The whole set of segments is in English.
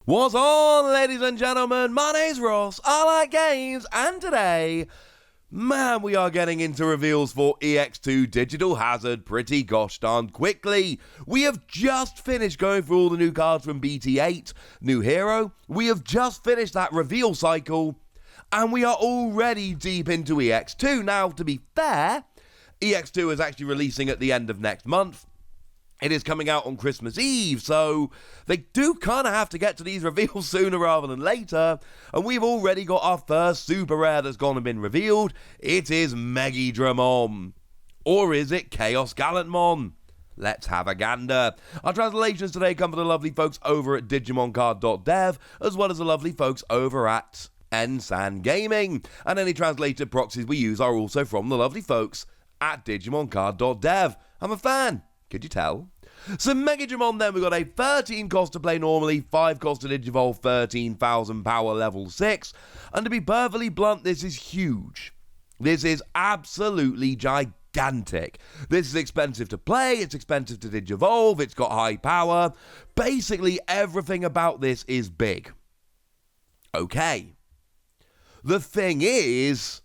What's on, ladies and gentlemen? My name's Ross, I like games, and today, man, we are getting into reveals for EX2 Digital Hazard pretty gosh darn quickly. We have just finished going through all the new cards from BT8, new hero. We have just finished that reveal cycle, and we are already deep into EX2. Now, to be fair, EX2 is actually releasing at the end of next month. It is coming out on Christmas Eve, so they do kind of have to get to these reveals sooner rather than later, and we've already got our first super rare that's gone and been revealed. It is Megidramon. Or is it Chaos Gallantmon? Let's have a gander. Our translations today come from the lovely folks over at DigimonCard.dev, as well as the lovely folks over at Ensan Gaming, and any translated proxies we use are also from the lovely folks at DigimonCard.dev. I'm a fan. Could you tell? So Megidramon then, we got a 13 cost to play normally, 5 cost to Digivolve, 13,000 power level 6. And to be perfectly blunt, this is huge. This is absolutely gigantic. This is expensive to play, it's expensive to Digivolve, it's got high power. Basically everything about this is big. Okay. The thing is,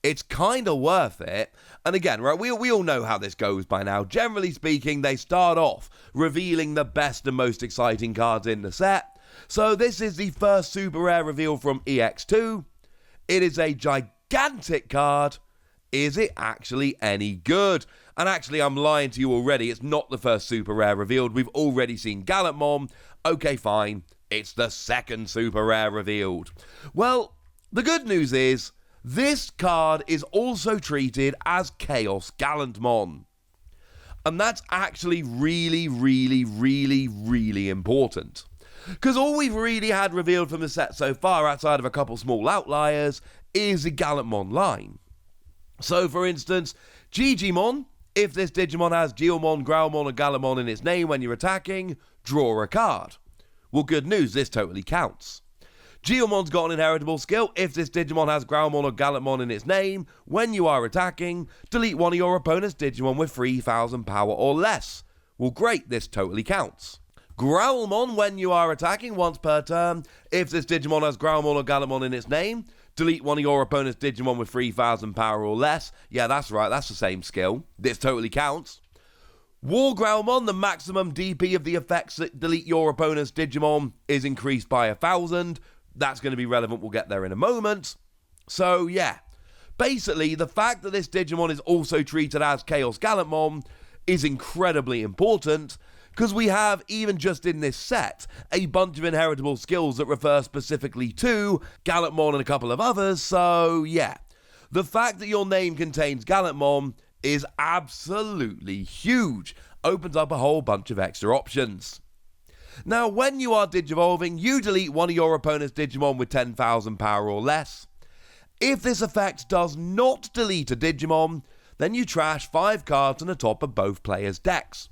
it's kind of worth it. And again, right, we all know how this goes by now. Generally speaking, they start off revealing the best and most exciting cards in the set. So this is the first super rare reveal from EX2. It is a gigantic card. Is it actually any good? And actually, I'm lying to you already. It's not the first super rare revealed. We've already seen Gallantmon. Okay, fine. It's the second super rare revealed. Well, the good news is, this card is also treated as Chaos Gallantmon. And that's actually really important. Because all we've really had revealed from the set so far, outside of a couple small outliers, is the Gallantmon line. So for instance, Digimon, if this Digimon has Geomon, Growlmon or Gallantmon in its name when you're attacking, draw a card. Well, good news, this totally counts. Geomon's got an inheritable skill. If this Digimon has Growlmon or Gallantmon in its name, when you are attacking, delete one of your opponent's Digimon with 3,000 power or less. Well, great, this totally counts. Growlmon, when you are attacking once per turn, if this Digimon has Growlmon or Gallantmon in its name, delete one of your opponent's Digimon with 3,000 power or less. Yeah, that's right, that's the same skill. This totally counts. War Growlmon, the maximum DP of the effects that delete your opponent's Digimon is increased by 1,000. That's going to be relevant, we'll get there in a moment. So yeah, basically the fact that this Digimon is also treated as Chaos Gallantmon is incredibly important, because we have, even just in this set, a bunch of inheritable skills that refer specifically to Gallantmon and a couple of others. So yeah, the fact that your name contains Gallantmon is absolutely huge, opens up a whole bunch of extra options. Now, when you are Digivolving, you delete one of your opponent's Digimon with 10,000 power or less. If this effect does not delete a Digimon, then you trash 5 cards on the top of both players' decks.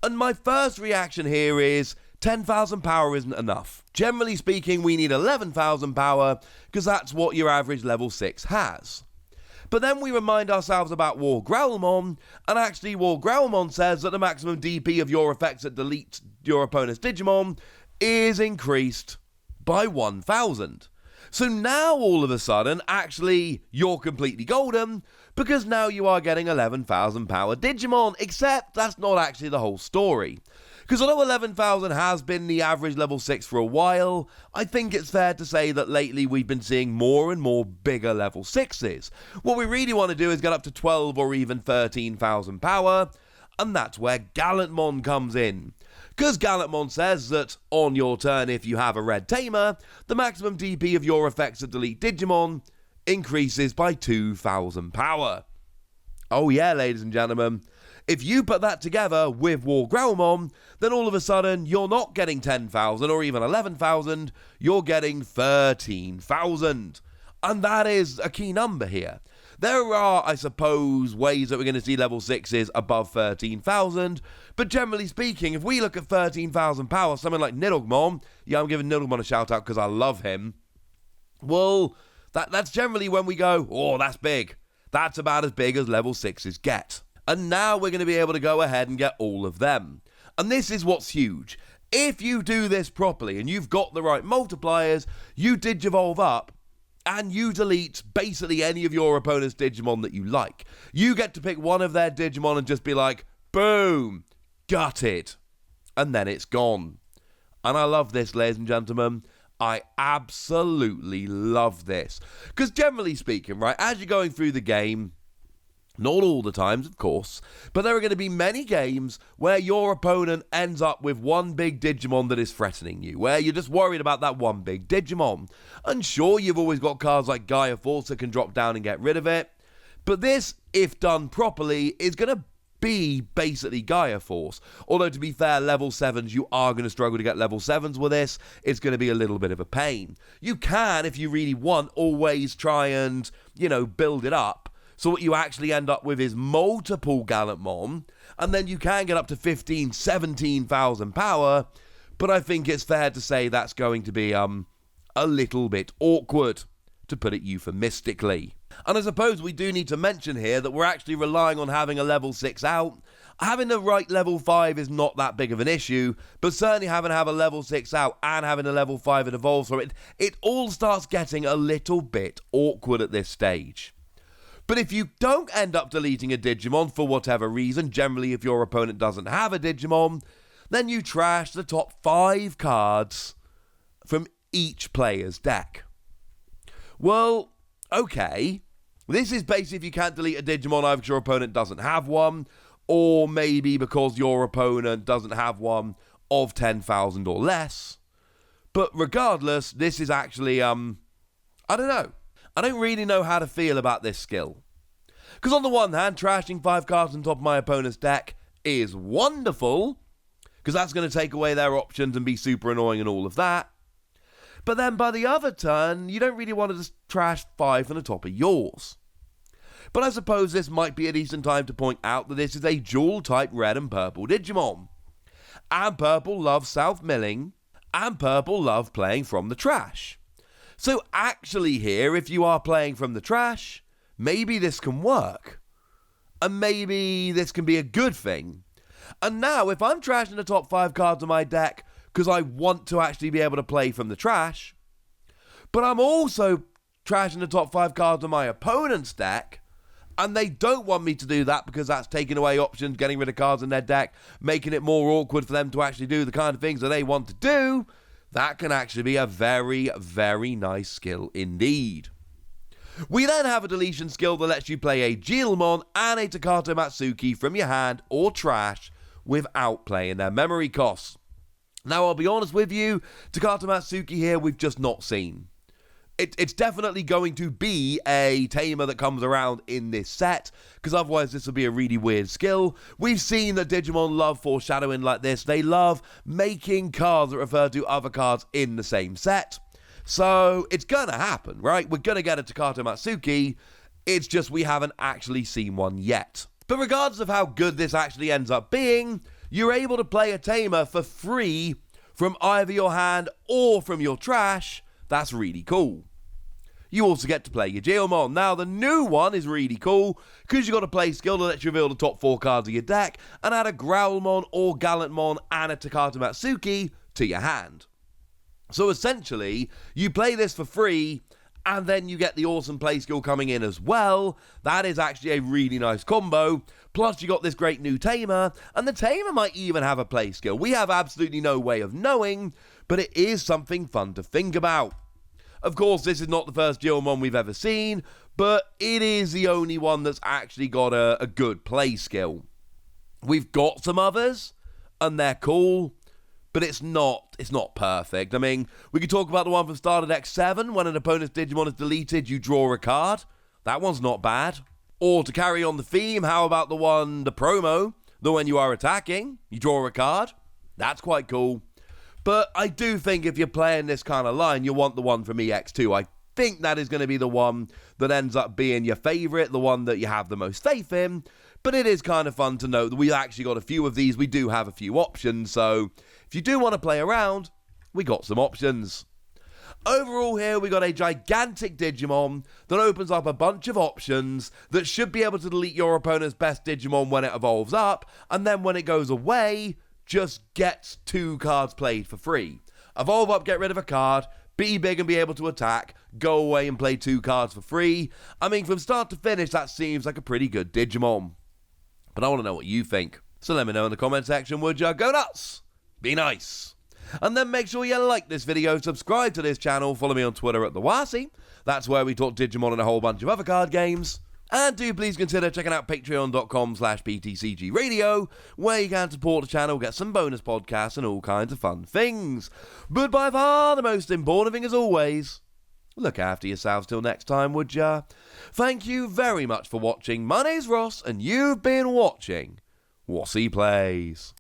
And my first reaction here is 10,000 power isn't enough. Generally speaking, we need 11,000 power, because that's what your average level 6 has. But then we remind ourselves about War Growlmon, and actually War Growlmon says that the maximum DP of your effects that delete your opponent's Digimon is increased by 1,000. So now all of a sudden, actually, you're completely golden, because now you are getting 11,000 power Digimon, except that's not actually the whole story. Because although 11,000 has been the average level 6 for a while, I think it's fair to say that lately we've been seeing more and more bigger level 6s. What we really want to do is get up to 12 or even 13,000 power, and that's where Gallantmon comes in. Because Gallantmon says that, on your turn if you have a red tamer, the maximum DP of your effects that delete Digimon increases by 2,000 power. Oh yeah, ladies and gentlemen. If you put that together with War Growlmon, then all of a sudden you're not getting 10,000 or even 11,000, you're getting 13,000. And that is a key number here. There are, I suppose, ways that we're going to see level 6s above 13,000, but generally speaking, if we look at 13,000 power, something like Nidogmon, yeah, I'm giving Nidogmon a shout out because I love him, well, that's generally when we go, oh, that's big. That's about as big as level 6s get. And now we're going to be able to go ahead and get all of them. And this is what's huge. If you do this properly and you've got the right multipliers, you Digivolve up and you delete basically any of your opponent's Digimon that you like. You get to pick one of their Digimon and just be like, boom, gutted. And then it's gone. And I love this, ladies and gentlemen. I absolutely love this. Because generally speaking, right, as you're going through the game, not all the times, of course, but there are going to be many games where your opponent ends up with one big Digimon that is threatening you, where you're just worried about that one big Digimon. And sure, you've always got cards like Gaia Force that can drop down and get rid of it, but this, if done properly, is going to be basically Gaia Force. Although, to be fair, level 7s, you are going to struggle to get level 7s with this. It's going to be a little bit of a pain. You can, if you really want, always try and, build it up. So what you actually end up with is multiple Gallantmon, and then you can get up to 15, 17,000 power, but I think it's fair to say that's going to be a little bit awkward, to put it euphemistically. And I suppose we do need to mention here that we're actually relying on having a level 6 out. Having the right level 5 is not that big of an issue, but certainly having to have a level 6 out and having a level 5 that evolves from it all starts getting a little bit awkward at this stage. But if you don't end up deleting a Digimon for whatever reason, generally if your opponent doesn't have a Digimon, then you trash the top 5 cards from each player's deck. Well, okay. This is basically if you can't delete a Digimon either because your opponent doesn't have one, or maybe because your opponent doesn't have one of 10,000 or less. But regardless, this is actually, I don't know. I don't really know how to feel about this skill. Because on the one hand, trashing 5 cards on top of my opponent's deck is wonderful, because that's going to take away their options and be super annoying and all of that. But then by the other turn, you don't really want to just trash 5 on the top of yours. But I suppose this might be a decent time to point out that this is a dual-type red and purple Digimon. And purple loves self-milling, and purple love playing from the trash. So actually here, if you are playing from the trash, maybe this can work. And maybe this can be a good thing. And now, if I'm trashing the top 5 cards of my deck because I want to actually be able to play from the trash, but I'm also trashing the top 5 cards of my opponent's deck, and they don't want me to do that because that's taking away options, getting rid of cards in their deck, making it more awkward for them to actually do the kind of things that they want to do, that can actually be a very, very nice skill indeed. We then have a deletion skill that lets you play a Guilmon and a Takato Matsuki from your hand or trash without playing their memory costs. Now, I'll be honest with you, Takato Matsuki here we've just not seen. It's definitely going to be a tamer that comes around in this set, because otherwise this would be a really weird skill. We've seen that Digimon love foreshadowing like this. They love making cards that refer to other cards in the same set. So it's going to happen, right? We're going to get a Takato Matsuki. It's just we haven't actually seen one yet. But regardless of how good this actually ends up being, you're able to play a tamer for free from either your hand or from your trash. That's really cool. You also get to play your Guilmon. Now, the new one is really cool because you've got a play skill that lets you reveal the top 4 cards of your deck and add a Growlmon or Gallantmon and a Takato Matsuki to your hand. So essentially, you play this for free and then you get the awesome play skill coming in as well. That is actually a really nice combo. Plus, you got this great new tamer, and the tamer might even have a play skill. We have absolutely no way of knowing, but it is something fun to think about. Of course, this is not the first Guilmon we've ever seen, but it is the only one that's actually got a good play skill. We've got some others, and they're cool, but it's not perfect. I mean, we could talk about the one from Starter Deck 7, when an opponent's Digimon is deleted, you draw a card. That one's not bad. Or to carry on the theme, how about the promo, that when you are attacking, you draw a card? That's quite cool. But I do think if you're playing this kind of line, you want the one from EX2. I think that is going to be the one that ends up being your favourite, the one that you have the most faith in. But it is kind of fun to know that we've actually got a few of these. We do have a few options, so if you do want to play around, we got some options. Overall here, we got a gigantic Digimon that opens up a bunch of options that should be able to delete your opponent's best Digimon when it evolves up, and then when it goes away, just gets 2 cards played for free. Evolve up, get rid of a card, be big and be able to attack, go away and play 2 cards for free. I mean, from start to finish, that seems like a pretty good Digimon. But I want to know what you think. So let me know in the comment section, would ya? Go nuts! Be nice! And then make sure you like this video, subscribe to this channel, follow me on Twitter at TheWasi. That's where we talk Digimon and a whole bunch of other card games. And do please consider checking out patreon.com/PTCGradio, where you can support the channel, get some bonus podcasts and all kinds of fun things. But by far the most important thing as always, look after yourselves till next time, would ya? Thank you very much for watching. My name's Ross, and you've been watching Wasi Plays.